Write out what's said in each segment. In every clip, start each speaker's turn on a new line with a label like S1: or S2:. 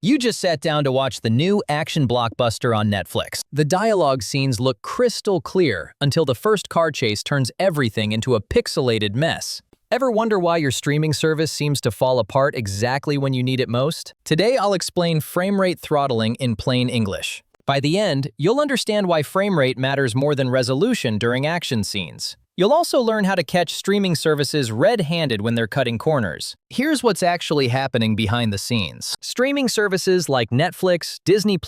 S1: You just sat down to watch the new action blockbuster on Netflix. The dialogue scenes look crystal clear until the first car chase turns everything into a pixelated mess. Ever wonder why your streaming service seems to fall apart exactly when you need it most? Today I'll explain frame rate throttling in plain English. By the end, you'll understand why frame rate matters more than resolution during action scenes. You'll also learn how to catch streaming services red-handed when they're cutting corners. Here's what's actually happening behind the scenes. Streaming services like Netflix, Disney+,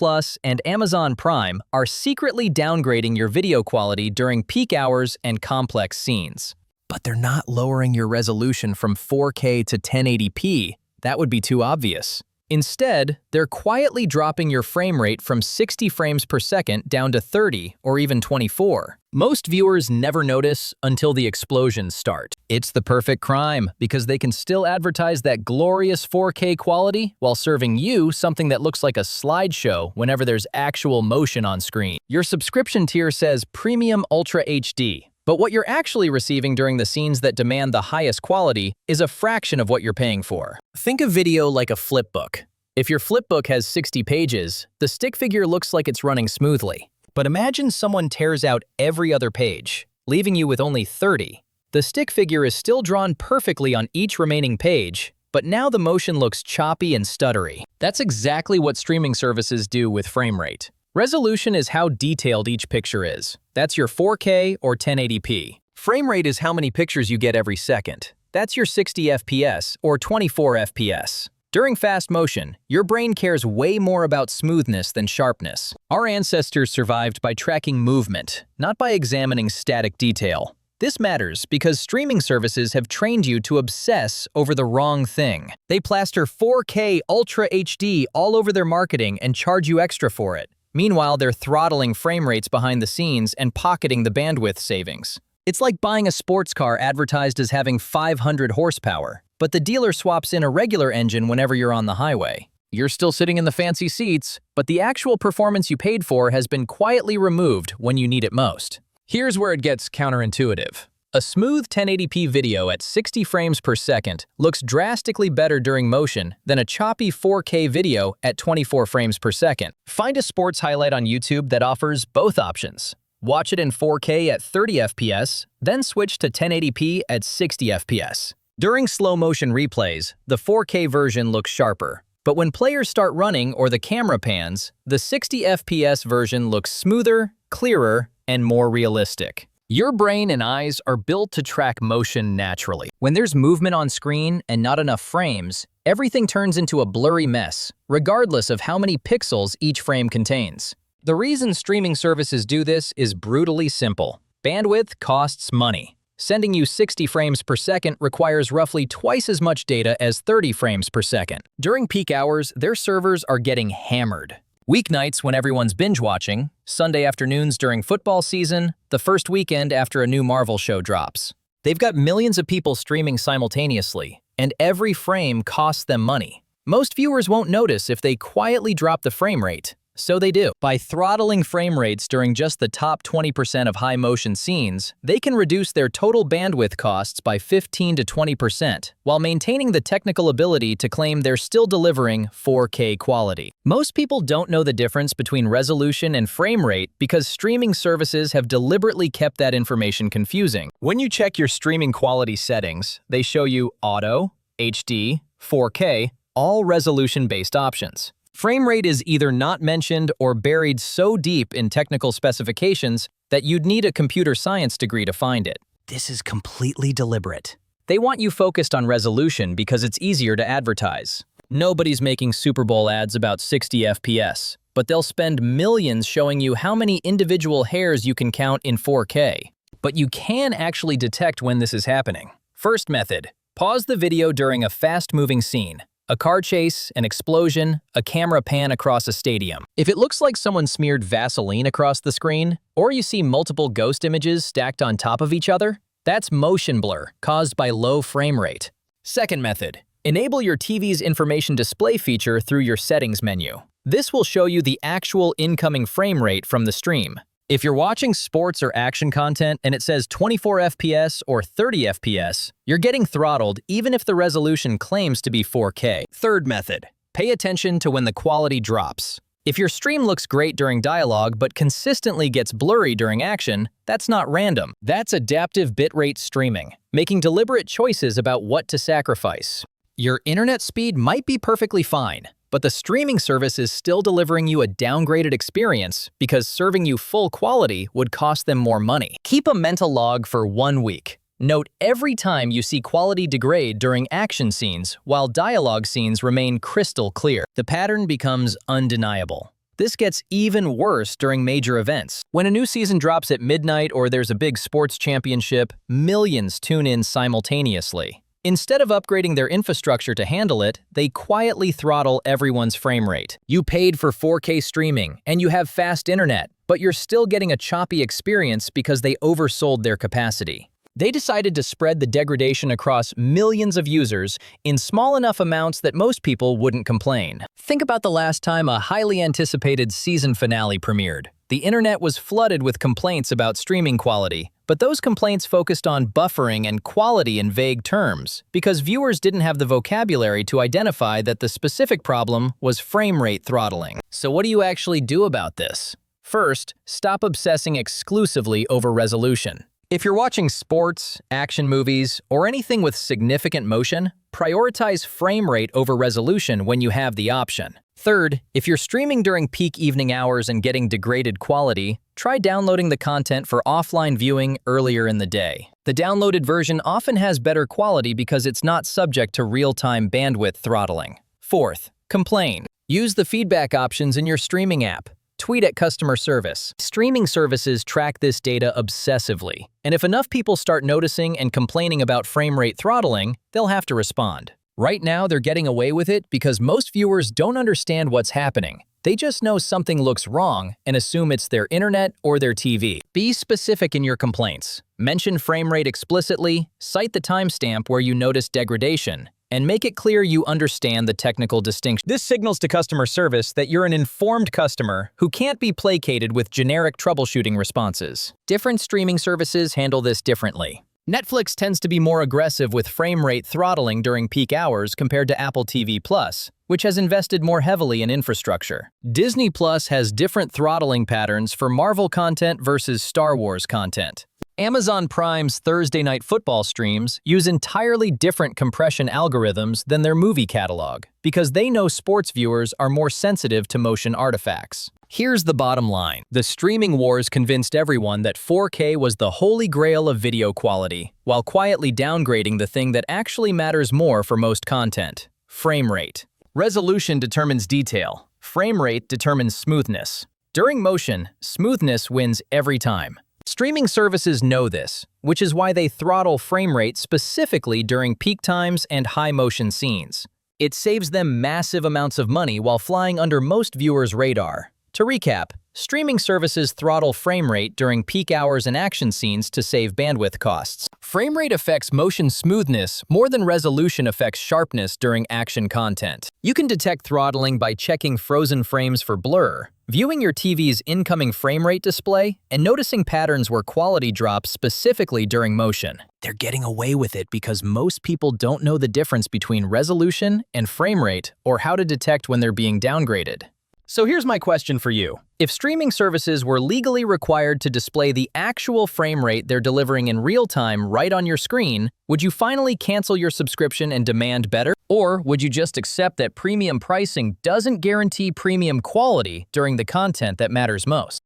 S1: and Amazon Prime are secretly downgrading your video quality during peak hours and complex scenes. But they're not lowering your resolution from 4K to 1080p. That would be too obvious. Instead, they're quietly dropping your frame rate from 60 frames per second down to 30 or even 24. Most viewers never notice until the explosions start. It's the perfect crime because they can still advertise that glorious 4K quality while serving you something that looks like a slideshow whenever there's actual motion on screen. Your subscription tier says Premium Ultra HD. But what you're actually receiving during the scenes that demand the highest quality is a fraction of what you're paying for. Think of video like a flipbook. If your flipbook has 60 pages, the stick figure looks like it's running smoothly. But imagine someone tears out every other page, leaving you with only 30. The stick figure is still drawn perfectly on each remaining page, but now the motion looks choppy and stuttery. That's exactly what streaming services do with frame rate. Resolution is how detailed each picture is. That's your 4K or 1080p. Frame rate is how many pictures you get every second. That's your 60 FPS or 24 FPS. During fast motion, your brain cares way more about smoothness than sharpness. Our ancestors survived by tracking movement, not by examining static detail. This matters because streaming services have trained you to obsess over the wrong thing. They plaster 4K Ultra HD all over their marketing and charge you extra for it. Meanwhile, they're throttling frame rates behind the scenes and pocketing the bandwidth savings. It's like buying a sports car advertised as having 500 horsepower, but the dealer swaps in a regular engine whenever you're on the highway. You're still sitting in the fancy seats, but the actual performance you paid for has been quietly removed when you need it most. Here's where it gets counterintuitive. A smooth 1080p video at 60 frames per second looks drastically better during motion than a choppy 4K video at 24 frames per second. Find a sports highlight on YouTube that offers both options. Watch it in 4K at 30 FPS, then switch to 1080p at 60 FPS. During slow-motion replays, the 4K version looks sharper. But when players start running or the camera pans, the 60 FPS version looks smoother, clearer, and more realistic. Your brain and eyes are built to track motion naturally. When there's movement on screen and not enough frames, everything turns into a blurry mess, regardless of how many pixels each frame contains. The reason streaming services do this is brutally simple. Bandwidth costs money. Sending you 60 frames per second requires roughly twice as much data as 30 frames per second. During peak hours, their servers are getting hammered. Weeknights when everyone's binge-watching, Sunday afternoons during football season, the first weekend after a new Marvel show drops. They've got millions of people streaming simultaneously, and every frame costs them money. Most viewers won't notice if they quietly drop the frame rate, so they do. By throttling frame rates during just the top 20% of high-motion scenes, they can reduce their total bandwidth costs by 15 to 20%, while maintaining the technical ability to claim they're still delivering 4K quality. Most people don't know the difference between resolution and frame rate because streaming services have deliberately kept that information confusing. When you check your streaming quality settings, they show you Auto, HD, 4K, all resolution-based options. Frame rate is either not mentioned or buried so deep in technical specifications that you'd need a computer science degree to find it. This is completely deliberate. They want you focused on resolution because it's easier to advertise. Nobody's making Super Bowl ads about 60 FPS, but they'll spend millions showing you how many individual hairs you can count in 4K. But you can actually detect when this is happening. First method, pause the video during a fast-moving scene. A car chase, an explosion, a camera pan across a stadium. If it looks like someone smeared Vaseline across the screen, or you see multiple ghost images stacked on top of each other, that's motion blur caused by low frame rate. Second method, enable your TV's information display feature through your settings menu. This will show you the actual incoming frame rate from the stream. If you're watching sports or action content and it says 24 FPS or 30 FPS, you're getting throttled even if the resolution claims to be 4K. Third method, Pay attention to when the quality drops. If your stream looks great during dialogue but consistently gets blurry during action, that's not random. That's adaptive bitrate streaming, making deliberate choices about what to sacrifice. Your internet speed might be perfectly fine, but the streaming service is still delivering you a downgraded experience because serving you full quality would cost them more money. Keep a mental log for 1 week. Note every time you see quality degrade during action scenes while dialogue scenes remain crystal clear. The pattern becomes undeniable. This gets even worse during major events. When a new season drops at midnight or there's a big sports championship, millions tune in simultaneously. Instead of upgrading their infrastructure to handle it, they quietly throttle everyone's frame rate. You paid for 4K streaming and you have fast internet, but you're still getting a choppy experience because they oversold their capacity. They decided to spread the degradation across millions of users in small enough amounts that most people wouldn't complain. Think about the last time a highly anticipated season finale premiered. The internet was flooded with complaints about streaming quality, but those complaints focused on buffering and quality in vague terms, because viewers didn't have the vocabulary to identify that the specific problem was frame rate throttling. So what do you actually do about this? First, stop obsessing exclusively over resolution. If you're watching sports, action movies, or anything with significant motion, prioritize frame rate over resolution when you have the option. Third, if you're streaming during peak evening hours and getting degraded quality, try downloading the content for offline viewing earlier in the day. The downloaded version often has better quality because it's not subject to real-time bandwidth throttling. Fourth, complain. Use the feedback options in your streaming app. Tweet at customer service. Streaming services track this data obsessively, and if enough people start noticing and complaining about frame rate throttling, they'll have to respond. Right now, they're getting away with it because most viewers don't understand what's happening. They just know something looks wrong and assume it's their internet or their TV. Be specific in your complaints. Mention frame rate explicitly, cite the timestamp where you notice degradation, and make it clear you understand the technical distinction. This signals to customer service that you're an informed customer who can't be placated with generic troubleshooting responses. Different streaming services handle this differently. Netflix tends to be more aggressive with frame rate throttling during peak hours compared to Apple TV+, which has invested more heavily in infrastructure. Disney+ has different throttling patterns for Marvel content versus Star Wars content. Amazon Prime's Thursday Night Football streams use entirely different compression algorithms than their movie catalog because they know sports viewers are more sensitive to motion artifacts. Here's the bottom line. The streaming wars convinced everyone that 4K was the holy grail of video quality, while quietly downgrading the thing that actually matters more for most content: frame rate. Resolution determines detail. Frame rate determines smoothness. During motion, smoothness wins every time. Streaming services know this, which is why they throttle frame rate specifically during peak times and high motion scenes. It saves them massive amounts of money while flying under most viewers' radar. To recap, streaming services throttle frame rate during peak hours and action scenes to save bandwidth costs. Frame rate affects motion smoothness more than resolution affects sharpness during action content. You can detect throttling by checking frozen frames for blur, viewing your TV's incoming frame rate display, and noticing patterns where quality drops specifically during motion. They're getting away with it because most people don't know the difference between resolution and frame rate or how to detect when they're being downgraded. So here's my question for you. If streaming services were legally required to display the actual frame rate they're delivering in real time right on your screen, would you finally cancel your subscription and demand better? Or would you just accept that premium pricing doesn't guarantee premium quality during the content that matters most?